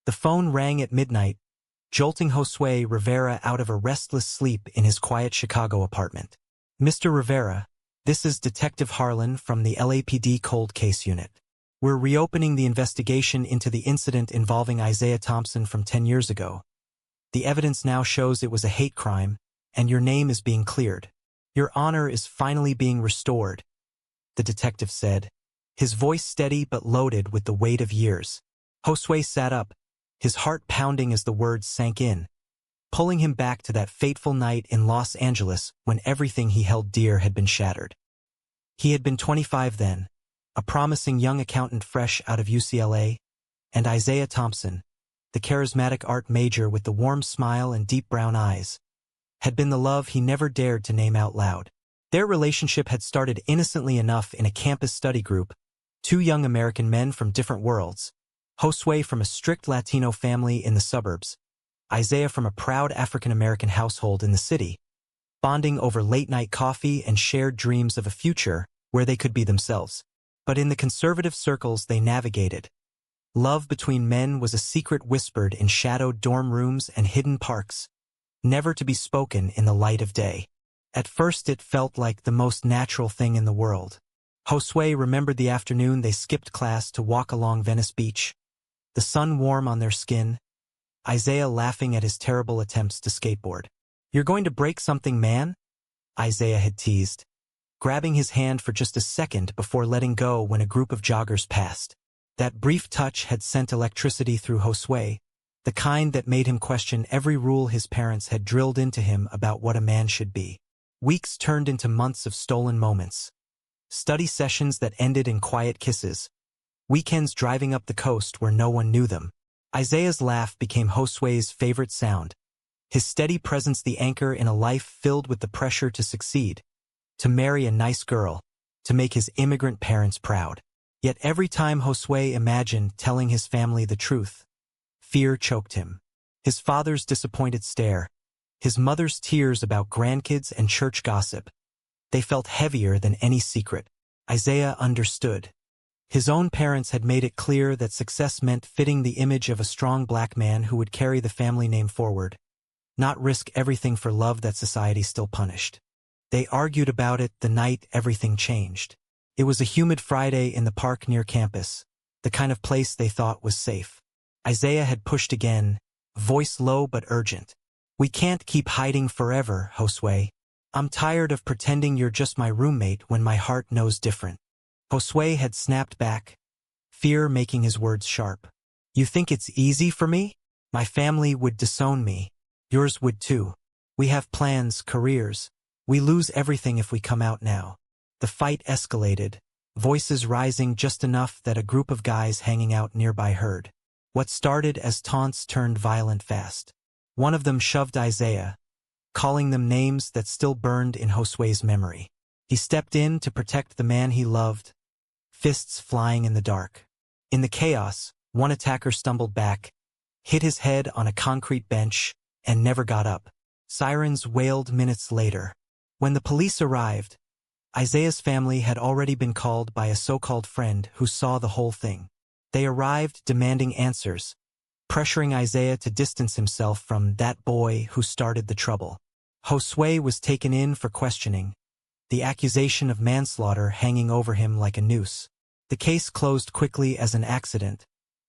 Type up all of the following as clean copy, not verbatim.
The phone rang at midnight, jolting Josue Rivera out of a restless sleep in his quiet Chicago apartment. "Mr. Rivera, this is Detective Harlan from the LAPD Cold Case Unit. We're reopening the investigation into the incident involving Isaiah Thompson from 10 years ago. The evidence now shows it was a hate crime, and your name is being cleared. Your honor is finally being restored," the detective said, his voice steady but loaded with the weight of years. Josue sat up, his heart pounding as the words sank in, pulling him back to that fateful night in Los Angeles when everything he held dear had been shattered. He had been 25 then, a promising young accountant fresh out of UCLA, and Isaiah Thompson, the charismatic art major with the warm smile and deep brown eyes, had been the love he never dared to name out loud. Their relationship had started innocently enough in a campus study group, two young American men from different worlds, Josue from a strict Latino family in the suburbs, Isaiah from a proud African-American household in the city, bonding over late-night coffee and shared dreams of a future where they could be themselves. But in the conservative circles they navigated, love between men was a secret whispered in shadowed dorm rooms and hidden parks, never to be spoken in the light of day. At first it felt like the most natural thing in the world. Josue remembered the afternoon they skipped class to walk along Venice Beach, the sun warm on their skin, Isaiah laughing at his terrible attempts to skateboard. "You're going to break something, man?" Isaiah had teased, grabbing his hand for just a second before letting go when a group of joggers passed. That brief touch had sent electricity through Josue, the kind that made him question every rule his parents had drilled into him about what a man should be. Weeks turned into months of stolen moments. Study sessions that ended in quiet kisses. Weekends driving up the coast where no one knew them. Isaiah's laugh became Josue's favorite sound, his steady presence the anchor in a life filled with the pressure to succeed, to marry a nice girl, to make his immigrant parents proud. Yet every time Josue imagined telling his family the truth, fear choked him. His father's disappointed stare, his mother's tears about grandkids and church gossip, they felt heavier than any secret. Isaiah understood. His own parents had made it clear that success meant fitting the image of a strong black man who would carry the family name forward, not risk everything for love that society still punished. They argued about it the night everything changed. It was a humid Friday in the park near campus, the kind of place they thought was safe. Isaiah had pushed again, voice low but urgent. "We can't keep hiding forever, Josue. I'm tired of pretending you're just my roommate when my heart knows different." Josue had snapped back, fear making his words sharp. "You think it's easy for me? My family would disown me. Yours would too. We have plans, careers. We lose everything if we come out now." The fight escalated, voices rising just enough that a group of guys hanging out nearby heard. What started as taunts turned violent fast. One of them shoved Isaiah, calling them names that still burned in Josue's memory. He stepped in to protect the man he loved, fists flying in the dark. In the chaos, one attacker stumbled back, hit his head on a concrete bench, and never got up. Sirens wailed minutes later. When the police arrived, Isaiah's family had already been called by a so-called friend who saw the whole thing. They arrived demanding answers, pressuring Isaiah to distance himself from that boy who started the trouble. Josue was taken in for questioning, the accusation of manslaughter hanging over him like a noose. The case closed quickly as an accident,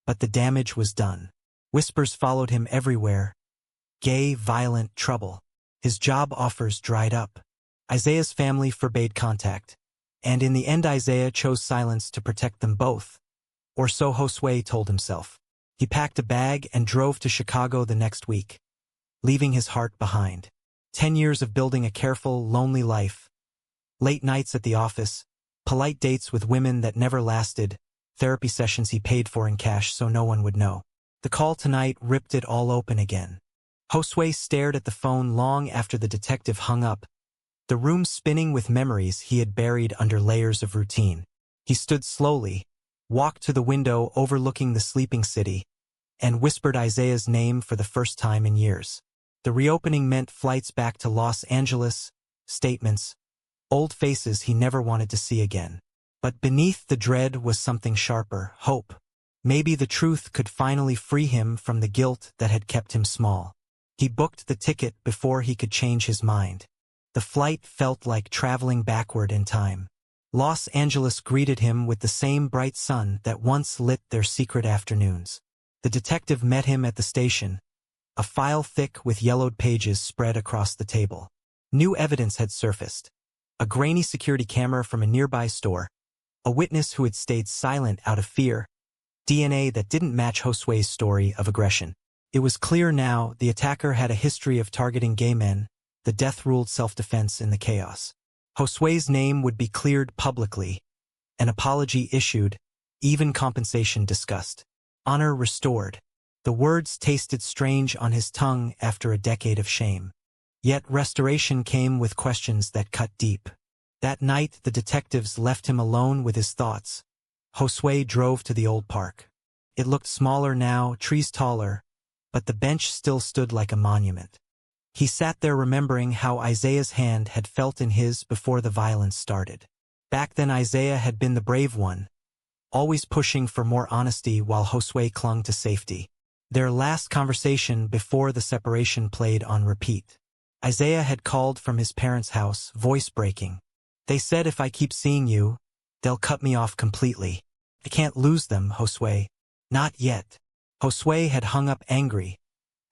but the damage was done. Whispers followed him everywhere. Gay, violent trouble. His job offers dried up. Isaiah's family forbade contact, and in the end Isaiah chose silence to protect them both, or so Josue told himself. He packed a bag and drove to Chicago the next week, leaving his heart behind. 10 years of building a careful, lonely life. Late nights at the office, polite dates with women that never lasted, therapy sessions he paid for in cash so no one would know. The call tonight ripped it all open again. Josue stared at the phone long after the detective hung up, the room spinning with memories he had buried under layers of routine. He stood slowly, walked to the window overlooking the sleeping city, and whispered Isaiah's name for the first time in years. The reopening meant flights back to Los Angeles, statements, old faces he never wanted to see again. But beneath the dread was something sharper, hope. Maybe the truth could finally free him from the guilt that had kept him small. He booked the ticket before he could change his mind. The flight felt like traveling backward in time. Los Angeles greeted him with the same bright sun that once lit their secret afternoons. The detective met him at the station, a file thick with yellowed pages spread across the table. New evidence had surfaced. A grainy security camera from a nearby store, a witness who had stayed silent out of fear, DNA that didn't match Josue's story of aggression. It was clear now the attacker had a history of targeting gay men. The death ruled self-defense in the chaos. Josue's name would be cleared publicly, an apology issued, even compensation discussed. Honor restored. The words tasted strange on his tongue after a decade of shame. Yet restoration came with questions that cut deep. That night the detectives left him alone with his thoughts. Josue drove to the old park. It looked smaller now, trees taller, but the bench still stood like a monument. He sat there remembering how Isaiah's hand had felt in his before the violence started. Back then Isaiah had been the brave one, always pushing for more honesty while Josue clung to safety. Their last conversation before the separation played on repeat. Isaiah had called from his parents' house, voice breaking. They said if I keep seeing you, they'll cut me off completely. I can't lose them, Josue. Not yet. Josue had hung up angry,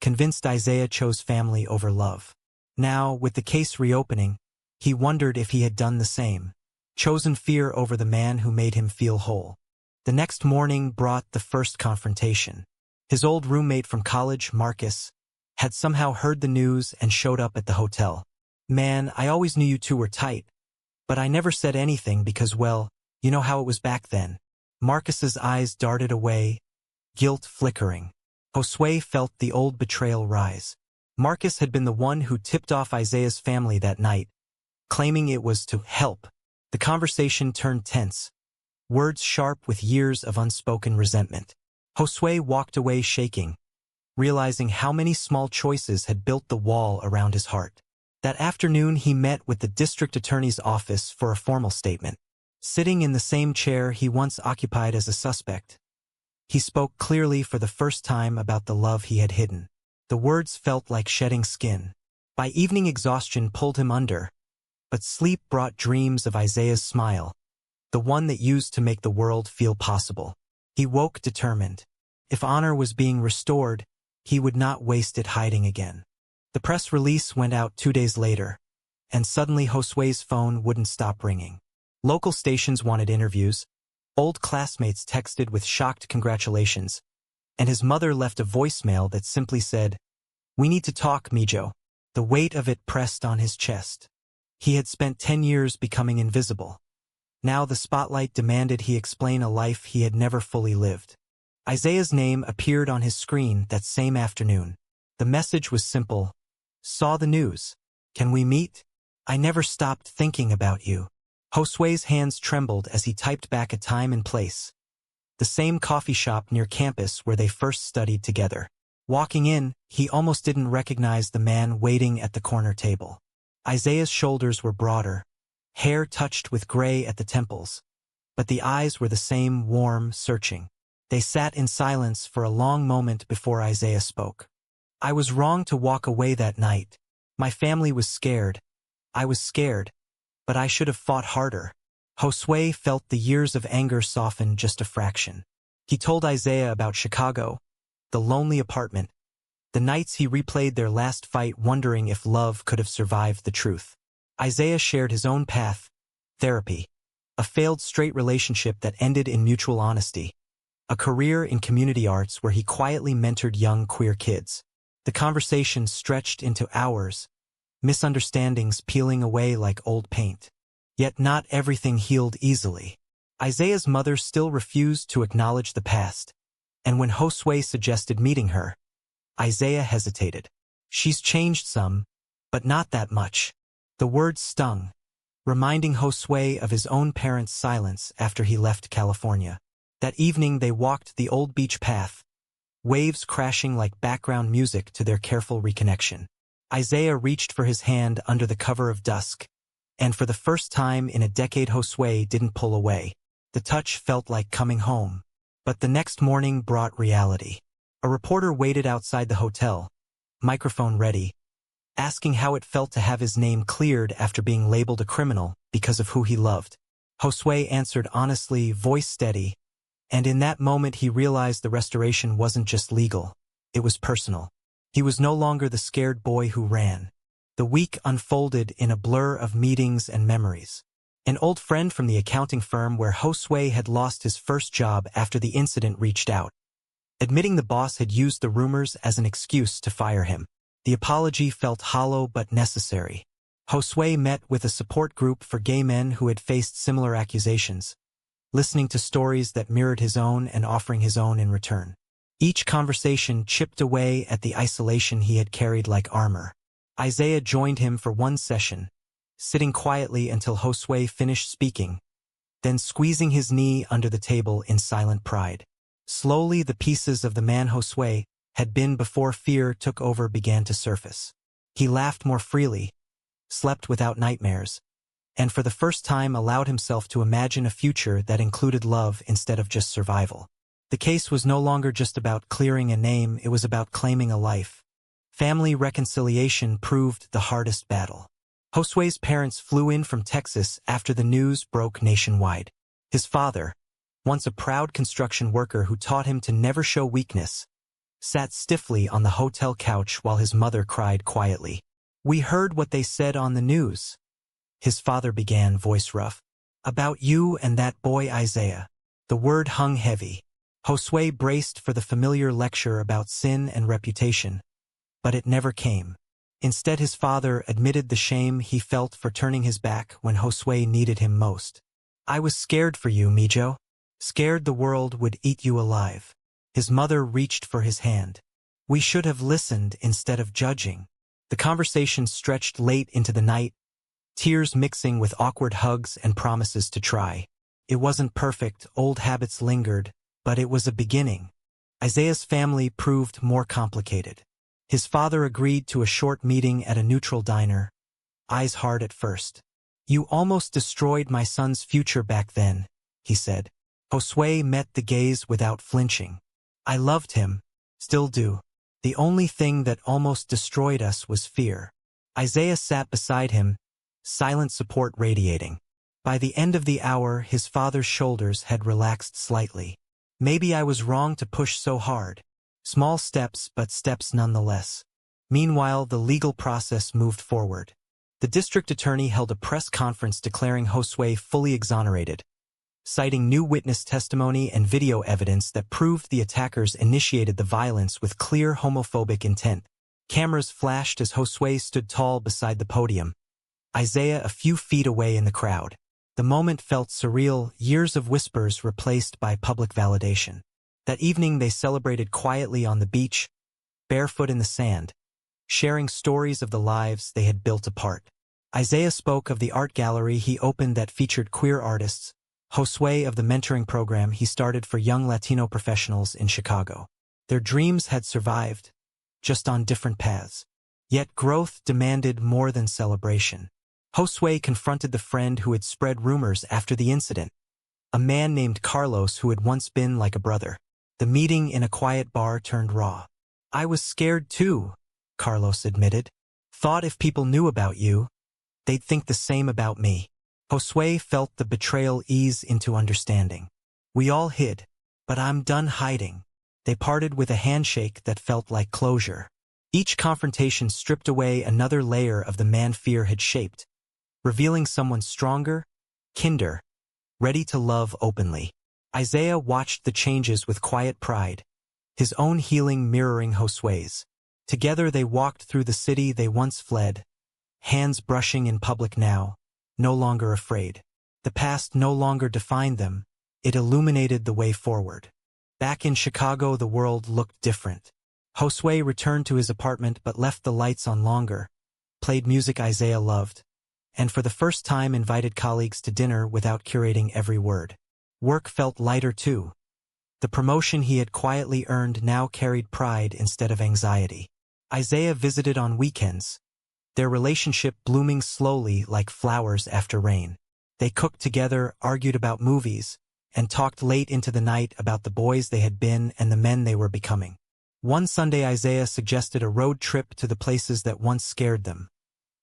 convinced Isaiah chose family over love. Now, with the case reopening, he wondered if he had done the same, chosen fear over the man who made him feel whole. The next morning brought the first confrontation. His old roommate from college, Marcus, had somehow heard the news and showed up at the hotel. Man, I always knew you two were tight, but I never said anything because, well, you know how it was back then. Marcus's eyes darted away, guilt flickering. Josue felt the old betrayal rise. Marcus had been the one who tipped off Isaiah's family that night, claiming it was to help. The conversation turned tense, words sharp with years of unspoken resentment. Josue walked away shaking, realizing how many small choices had built the wall around his heart. That afternoon he met with the district attorney's office for a formal statement. Sitting in the same chair he once occupied as a suspect, he spoke clearly for the first time about the love he had hidden. The words felt like shedding skin. By evening exhaustion pulled him under, but sleep brought dreams of Isaiah's smile, the one that used to make the world feel possible. He woke determined. If honor was being restored, he would not waste it hiding again. The press release went out 2 days later, and suddenly Josue's phone wouldn't stop ringing. Local stations wanted interviews, old classmates texted with shocked congratulations, and his mother left a voicemail that simply said, "We need to talk, Mijo." The weight of it pressed on his chest. He had spent 10 years becoming invisible. Now the spotlight demanded he explain a life he had never fully lived. Isaiah's name appeared on his screen that same afternoon. The message was simple. Saw the news. Can we meet? I never stopped thinking about you. Josue's hands trembled as he typed back a time and place. The same coffee shop near campus where they first studied together. Walking in, he almost didn't recognize the man waiting at the corner table. Isaiah's shoulders were broader, hair touched with gray at the temples, but the eyes were the same, warm, searching. They sat in silence for a long moment before Isaiah spoke. I was wrong to walk away that night. My family was scared. I was scared, but I should have fought harder. Josue felt the years of anger soften just a fraction. He told Isaiah about Chicago, the lonely apartment, the nights he replayed their last fight wondering if love could have survived the truth. Isaiah shared his own path, therapy, a failed straight relationship that ended in mutual honesty, a career in community arts where he quietly mentored young queer kids. The conversation stretched into hours, misunderstandings peeling away like old paint. Yet not everything healed easily. Isaiah's mother still refused to acknowledge the past, and when Josue suggested meeting her, Isaiah hesitated. She's changed some, but not that much. The words stung, reminding Josue of his own parents' silence after he left California. That evening they walked the old beach path, waves crashing like background music to their careful reconnection. Isaiah reached for his hand under the cover of dusk, and for the first time in a decade Josue didn't pull away. The touch felt like coming home. But the next morning brought reality. A reporter waited outside the hotel, microphone ready, asking how it felt to have his name cleared after being labeled a criminal because of who he loved. Josue answered honestly, voice steady, and in that moment he realized the restoration wasn't just legal, it was personal. He was no longer the scared boy who ran. The week unfolded in a blur of meetings and memories. An old friend from the accounting firm where Josue had lost his first job after the incident reached out, admitting the boss had used the rumors as an excuse to fire him. The apology felt hollow but necessary. Josue met with a support group for gay men who had faced similar accusations, listening to stories that mirrored his own and offering his own in return. Each conversation chipped away at the isolation he had carried like armor. Isaiah joined him for one session, sitting quietly until Josue finished speaking, then squeezing his knee under the table in silent pride. Slowly the pieces of the man Josue had been before fear took over began to surface. He laughed more freely, slept without nightmares, and for the first time allowed himself to imagine a future that included love instead of just survival. The case was no longer just about clearing a name, it was about claiming a life. Family reconciliation proved the hardest battle. Josue's parents flew in from Texas after the news broke nationwide. His father, once a proud construction worker who taught him to never show weakness, sat stiffly on the hotel couch while his mother cried quietly. "We heard what they said on the news," his father began, voice rough. "About you and that boy Isaiah." The word hung heavy. Josue braced for the familiar lecture about sin and reputation, but it never came. Instead, his father admitted the shame he felt for turning his back when Josue needed him most. "I was scared for you, Mijo. Scared the world would eat you alive." His mother reached for his hand. "We should have listened instead of judging." The conversation stretched late into the night, tears mixing with awkward hugs and promises to try. It wasn't perfect, old habits lingered, but it was a beginning. Isaiah's family proved more complicated. His father agreed to a short meeting at a neutral diner, eyes hard at first. "You almost destroyed my son's future back then," he said. Josue met the gaze without flinching. "I loved him, still do. The only thing that almost destroyed us was fear." Isaiah sat beside him, silent support radiating. By the end of the hour, his father's shoulders had relaxed slightly. "Maybe I was wrong to push so hard." Small steps, but steps nonetheless. Meanwhile, the legal process moved forward. The district attorney held a press conference declaring Josue fully exonerated, citing new witness testimony and video evidence that proved the attackers initiated the violence with clear homophobic intent. Cameras flashed as Josue stood tall beside the podium, Isaiah a few feet away in the crowd. The moment felt surreal, years of whispers replaced by public validation. That evening they celebrated quietly on the beach, barefoot in the sand, sharing stories of the lives they had built apart. Isaiah spoke of the art gallery he opened that featured queer artists, Josue of the mentoring program he started for young Latino professionals in Chicago. Their dreams had survived, just on different paths. Yet growth demanded more than celebration. Josue confronted the friend who had spread rumors after the incident, a man named Carlos who had once been like a brother. The meeting in a quiet bar turned raw. "I was scared too," Carlos admitted. "Thought if people knew about you, they'd think the same about me." Josue felt the betrayal ease into understanding. "We all hid, but I'm done hiding." They parted with a handshake that felt like closure. Each confrontation stripped away another layer of the man fear had shaped, revealing someone stronger, kinder, ready to love openly. Isaiah watched the changes with quiet pride, his own healing mirroring Josue's. Together they walked through the city they once fled, hands brushing in public now, no longer afraid. The past no longer defined them, it illuminated the way forward. Back in Chicago, the world looked different. Josue returned to his apartment but left the lights on longer, played music Isaiah loved, and for the first time invited colleagues to dinner without curating every word. Work felt lighter too. The promotion he had quietly earned now carried pride instead of anxiety. Isaiah visited on weekends, their relationship blooming slowly like flowers after rain. They cooked together, argued about movies, and talked late into the night about the boys they had been and the men they were becoming. One Sunday Isaiah suggested a road trip to the places that once scared them.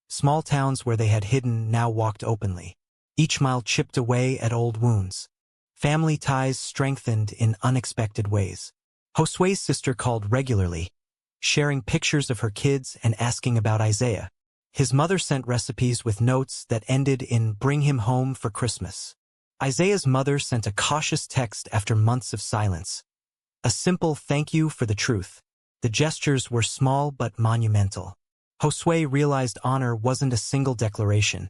Small towns where they had hidden now walked openly. Each mile chipped away at old wounds. Family ties strengthened in unexpected ways. Josue's sister called regularly, sharing pictures of her kids and asking about Isaiah. His mother sent recipes with notes that ended in "Bring him home for Christmas." Isaiah's mother sent a cautious text after months of silence. A simple "thank you for the truth." The gestures were small but monumental. Josue realized honor wasn't a single declaration.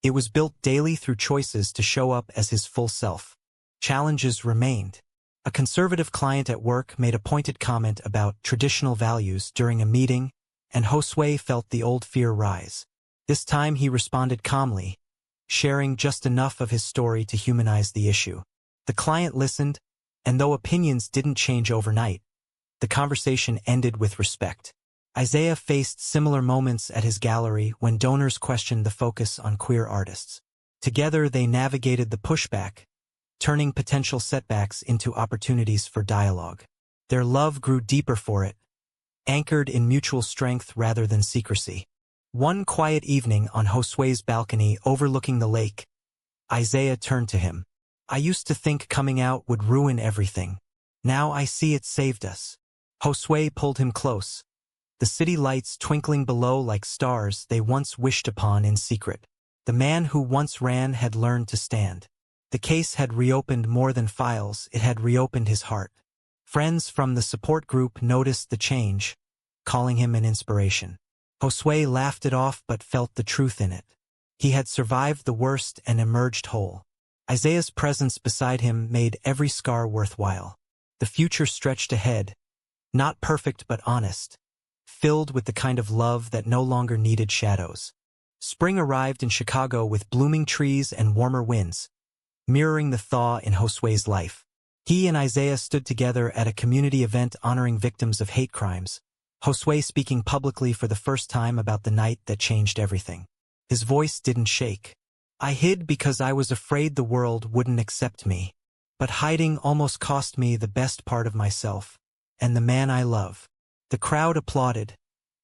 It was built daily through choices to show up as his full self. Challenges remained. A conservative client at work made a pointed comment about traditional values during a meeting, and Josue felt the old fear rise. This time he responded calmly, sharing just enough of his story to humanize the issue. The client listened, and though opinions didn't change overnight, the conversation ended with respect. Isaiah faced similar moments at his gallery when donors questioned the focus on queer artists. Together they navigated the pushback, turning potential setbacks into opportunities for dialogue. Their love grew deeper for it, anchored in mutual strength rather than secrecy. One quiet evening on Josue's balcony overlooking the lake, Isaiah turned to him. "I used to think coming out would ruin everything. Now I see it saved us." Josue pulled him close, the city lights twinkling below like stars they once wished upon in secret. The man who once ran had learned to stand. The case had reopened more than files, it had reopened his heart. Friends from the support group noticed the change, calling him an inspiration. Josue laughed it off but felt the truth in it. He had survived the worst and emerged whole. Isaiah's presence beside him made every scar worthwhile. The future stretched ahead, not perfect but honest, filled with the kind of love that no longer needed shadows. Spring arrived in Chicago with blooming trees and warmer winds, mirroring the thaw in Josue's life. He and Isaiah stood together at a community event honoring victims of hate crimes, Josue speaking publicly for the first time about the night that changed everything. His voice didn't shake. "I hid because I was afraid the world wouldn't accept me. But hiding almost cost me the best part of myself, and the man I love." The crowd applauded,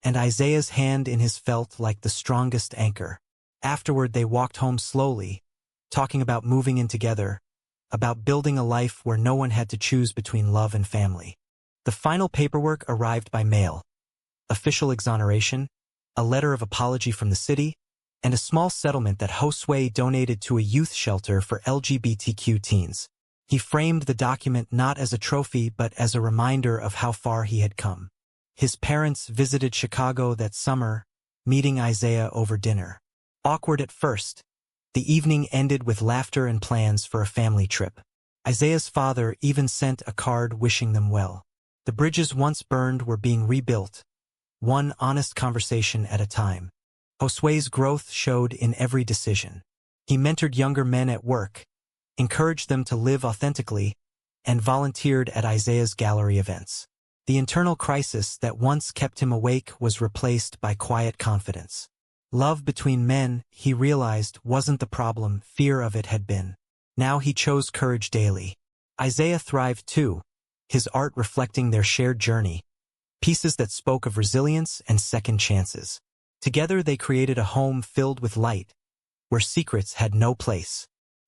and Isaiah's hand in his felt like the strongest anchor. Afterward they walked home slowly, talking about moving in together, about building a life where no one had to choose between love and family. The final paperwork arrived by mail. Official exoneration, a letter of apology from the city, and a small settlement that Josue donated to a youth shelter for LGBTQ teens. He framed the document not as a trophy but as a reminder of how far he had come. His parents visited Chicago that summer, meeting Isaiah over dinner. Awkward at first, the evening ended with laughter and plans for a family trip. Isaiah's father even sent a card wishing them well. The bridges once burned were being rebuilt, one honest conversation at a time. Josue's growth showed in every decision. He mentored younger men at work, encouraged them to live authentically, and volunteered at Isaiah's gallery events. The internal crisis that once kept him awake was replaced by quiet confidence. Love between men, he realized, wasn't the problem, fear of it had been. Now he chose courage daily. Isaiah thrived too, his art reflecting their shared journey, pieces that spoke of resilience and second chances. Together they created a home filled with light, where secrets had no place.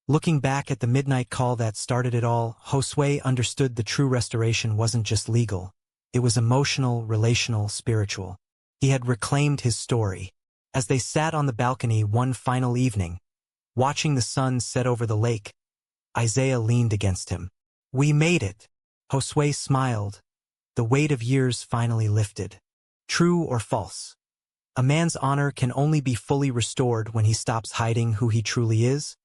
Looking back at the midnight call that started it all, Josue understood the true restoration wasn't just legal. It was emotional, relational, spiritual. He had reclaimed his story. As they sat on the balcony one final evening, watching the sun set over the lake, Isaiah leaned against him. "We made it." Josue smiled, the weight of years finally lifted. True or false? A man's honor can only be fully restored when he stops hiding who he truly is.